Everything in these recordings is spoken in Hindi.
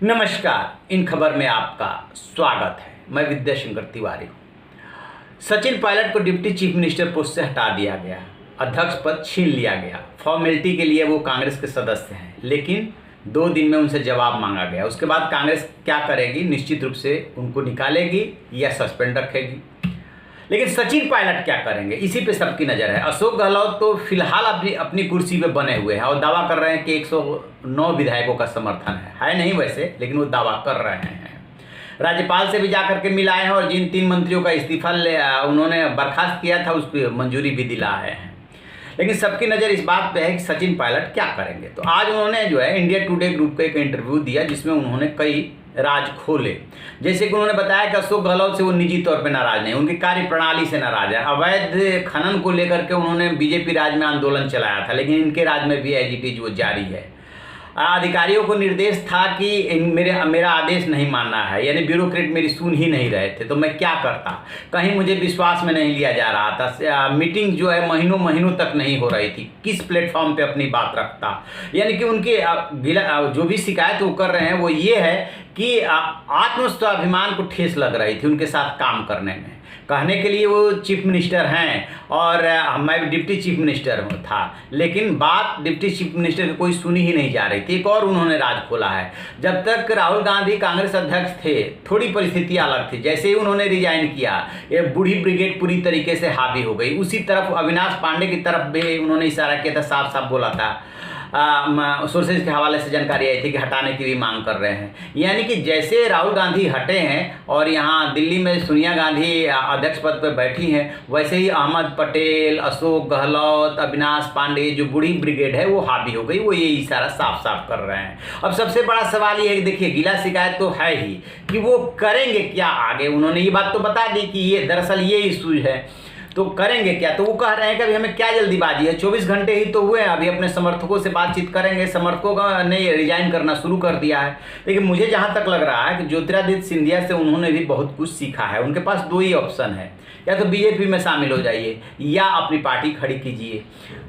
नमस्कार, इन खबर में आपका स्वागत है। मैं विद्या शंकर तिवारी हूँ। सचिन पायलट को डिप्टी चीफ मिनिस्टर पोस्ट से हटा दिया गया, अध्यक्ष पद छीन लिया गया। फॉर्मेलिटी के लिए वो कांग्रेस के सदस्य हैं, लेकिन 2 दिन में उनसे जवाब मांगा गया। उसके बाद कांग्रेस क्या करेगी? निश्चित रूप से उनको निकालेगी या सस्पेंड रखेगी। लेकिन सचिन पायलट क्या करेंगे, इसी पे सबकी नज़र है। अशोक गहलोत तो फिलहाल अपनी कुर्सी पे बने हुए हैं और दावा कर रहे हैं कि 109 विधायकों का समर्थन है नहीं वैसे, लेकिन वो दावा कर रहे हैं। राज्यपाल से भी जाकर के मिलाए हैं और जिन 3 मंत्रियों का इस्तीफा उन्होंने बर्खास्त किया था उसकी मंजूरी भी दिलाए हैं। लेकिन सबकी नज़र इस बात पे है कि सचिन पायलट क्या करेंगे। तो आज उन्होंने जो है इंडिया टुडे ग्रुप का एक इंटरव्यू दिया, जिसमें उन्होंने कई राज खोले। जैसे कि उन्होंने बताया कि अशोक गहलोत से वो निजी तौर पे नाराज नहीं, उनकी कार्य प्रणाली से नाराज है। अवैध खनन को लेकर के उन्होंने बीजेपी राज में आंदोलन चलाया था, लेकिन इनके राज में भी एज इट इज वो जारी है। अधिकारियों को निर्देश था कि मेरा आदेश नहीं मानना है, यानी ब्यूरोक्रेट मेरी सुन ही नहीं रहे थे, तो मैं क्या करता। कहीं मुझे विश्वास में नहीं लिया जा रहा था। मीटिंग जो है महीनों तक नहीं हो रही थी। किस प्लेटफॉर्म पे अपनी बात रखता। यानी कि उनके जो भी शिकायत वो कर रहे हैं वो ये है कि आत्मस्वाभिमान को ठेस लग रही थी उनके साथ काम करने में। कहने के लिए वो चीफ मिनिस्टर हैं और मैं डिप्टी चीफ मिनिस्टर था, लेकिन बात डिप्टी चीफ मिनिस्टर की कोई सुनी ही नहीं जा रही थी। एक और उन्होंने राज खोला है। जब तक राहुल गांधी कांग्रेस अध्यक्ष थे, थोड़ी परिस्थिति अलग थी। जैसे ही उन्होंने रिजाइन किया, ये बूढ़ी ब्रिगेड पूरी तरीके से हावी हो गई। उसी तरफ अविनाश पांडे की तरफ भी उन्होंने इशारा किया था, साफ साफ बोला था। सोर्सेज के हवाले से जानकारी आई थी कि हटाने की भी मांग कर रहे हैं। यानी कि जैसे राहुल गांधी हटे हैं और यहाँ दिल्ली में सोनिया गांधी अध्यक्ष पद पर बैठी हैं, वैसे ही अहमद पटेल, अशोक गहलोत, अविनाश पांडे, जो बूढ़ी ब्रिगेड है वो हावी हो गई। वो ये इशारा साफ साफ कर रहे हैं। अब सबसे बड़ा सवाल ये है कि देखिए, गीला शिकायत तो है ही कि वो करेंगे क्या आगे। उन्होंने ये बात तो बता दी कि ये दरअसल ये इशू है, तो करेंगे क्या। तो वो कह रहे हैं कि अभी हमें क्या जल्दीबाजी है, 24 घंटे ही तो हुए हैं, अभी अपने समर्थकों से बातचीत करेंगे। समर्थकों ने रिजाइन करना शुरू कर दिया है। लेकिन मुझे जहाँ तक लग रहा है कि ज्योतिरादित्य सिंधिया से उन्होंने भी बहुत कुछ सीखा है। उनके पास 2 ही ऑप्शन है, या तो बीजेपी में शामिल हो जाइए या अपनी पार्टी खड़ी कीजिए।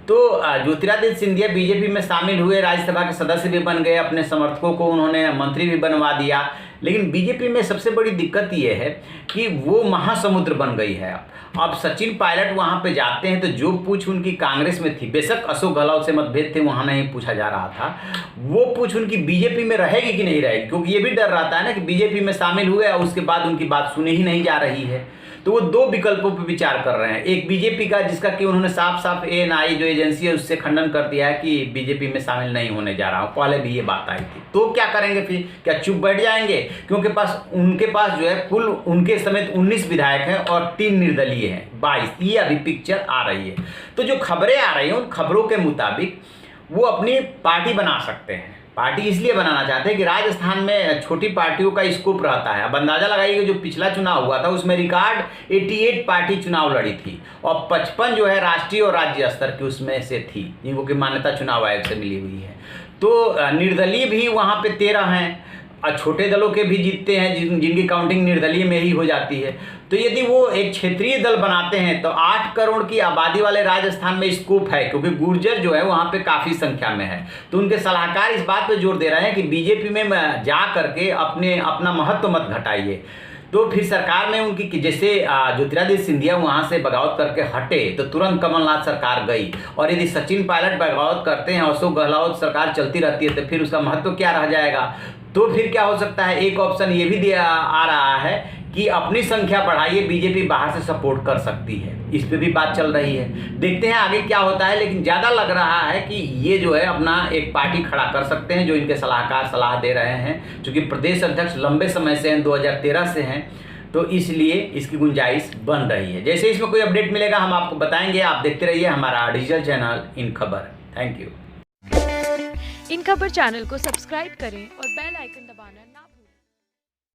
तो ज्योतिरादित्य सिंधिया बीजेपी में शामिल हुए, राज्यसभा के सदस्य भी बन गए, अपने समर्थकों को उन्होंने मंत्री भी बनवा दिया। लेकिन बीजेपी में सबसे बड़ी दिक्कत ये है कि वो महासमुद्र बन गई है। अब सचिन पायलट वहाँ पे जाते हैं तो जो पूछ उनकी कांग्रेस में थी, बेशक अशोक गहलोत से मतभेद थे, वहाँ नहीं पूछा जा रहा था, वो पूछ उनकी बीजेपी में रहेगी कि नहीं रहेगी। क्योंकि ये भी डर रहता है ना कि बीजेपी में शामिल हुए और उसके बाद उनकी बात सुनी ही नहीं जा रही है। तो वो 2 विकल्पों पर विचार कर रहे हैं। एक बीजेपी का, जिसका कि उन्होंने साफ साफ ANI जो एजेंसी है उससे खंडन कर दिया है कि बीजेपी में शामिल नहीं होने जा रहा हूँ। पहले भी ये बात आई थी। तो क्या करेंगे फिर? क्या चुप बैठ जाएंगे? क्योंकि उनके पास जो है कुल उनके समेत 19 विधायक हैं और 3 निर्दलीय हैं, 22। ये अभी पिक्चर आ रही है। तो जो खबरें आ रही हैं उन खबरों के मुताबिक वो अपनी पार्टी बना सकते हैं। पार्टी इसलिए बनाना चाहते हैं कि राजस्थान में छोटी पार्टियों का स्कोप रहता है। अब अंदाजा लगाइए कि जो पिछला चुनाव हुआ था उसमें रिकॉर्ड 88 पार्टी चुनाव लड़ी थी और 55 जो है राष्ट्रीय और राज्य स्तर की उसमें से थी, जिनको की मान्यता चुनाव आयोग से मिली हुई है। तो निर्दलीय भी वहाँ पे 13 हैं और छोटे दलों के भी जीतते हैं, जिनकी काउंटिंग निर्दलीय में ही हो जाती है। तो यदि वो एक क्षेत्रीय दल बनाते हैं तो 8 करोड़ की आबादी वाले राजस्थान में स्कोप है, क्योंकि गुर्जर जो है वहाँ पे काफ़ी संख्या में है। तो उनके सलाहकार इस बात पे जोर दे रहे हैं कि बीजेपी में जा करके अपना महत्व मत घटाइए। तो फिर सरकार में उनकी, जैसे ज्योतिरादित्य सिंधिया वहाँ से बगावत करके हटे तो तुरंत कमलनाथ सरकार गई, और यदि सचिन पायलट बगावत करते हैं, अशोक गहलोत सरकार चलती रहती है, तो फिर उसका महत्व क्या रह जाएगा। तो फिर क्या हो सकता है, एक ऑप्शन ये भी आ रहा है कि अपनी संख्या बढ़ाइए, बीजेपी बाहर से सपोर्ट कर सकती है। इस पे भी बात चल रही है। देखते हैं आगे क्या होता है। लेकिन ज़्यादा लग रहा है कि ये जो है अपना एक पार्टी खड़ा कर सकते हैं, जो इनके सलाहकार सलाह दे रहे हैं। क्योंकि प्रदेश अध्यक्ष लंबे समय से हैं, 2013 से हैं, तो इसलिए इसकी गुंजाइश बन रही है। जैसे इसमें कोई अपडेट मिलेगा हम आपको बताएंगे। आप देखते रहिए हमारा डिजिटल चैनल इन खबर। Thank you. इन खबर चैनल को सब्सक्राइब करें और बेल आइकन दबाना ना